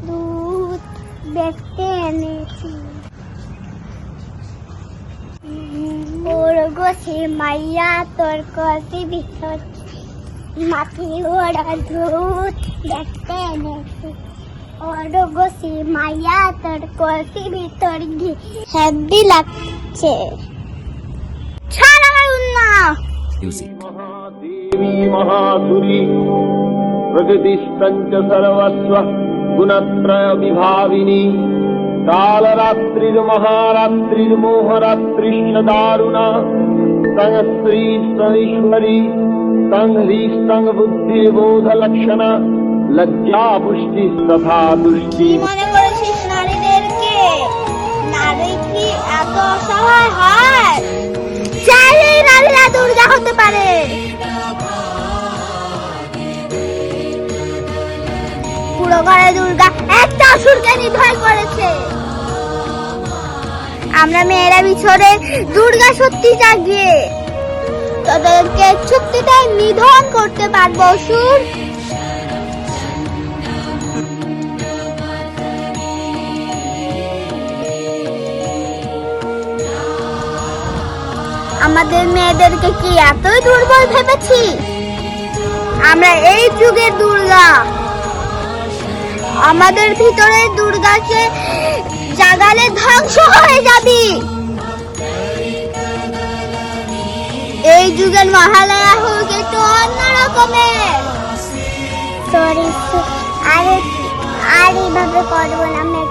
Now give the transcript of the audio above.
দুধ দেখতে এনেছি ওর গোসে মাইয়া তোর কষি ভিতর মাটি ওরা দুধ দেখতে এনেছি ওর গোসে মাইয়া তোর কষি ভিতর ঘি হ্যাপি লাগছে ছাড়া না महादेवी महासुरी प्रकृतिस्तंच सर्वस्व गुणत्रय विभाविनी कालरात्रिर्महारात्रिर्मोहरात्रिश्च दारुणा संग स्त्री सईश्वरी संग ह्री संग बुद्धिर्बोध लक्षणा लज्जा पुष्टि तथा दृष्टि। মনে করেছিস নারীদেরকে নারী কি এত অসহায় হয়? চাইলেই নারীরা দুর্গা হতে পারে। পুরো ঘরে দুর্গা একটা অসুরকে নিধন করেছে। আমরা মেয়েরা বিছরে দুর্গা সত্যি জাগিয়ে তাদেরকে চুক্তিটাই নিধন করতে পারবো অসুর। আমাদের মেয়েদেরকে কি এতই দুর্বল ভেবেছি? আমরা এই যুগের দুর্গা। আমাদের ভিতরে দুর্গাকে জাগালে ধ্বংস হয়ে যাবি। এই যুগের মহালয়া হোক একটু অন্যরকমের। সরি আর এইভাবে করবো না, আমি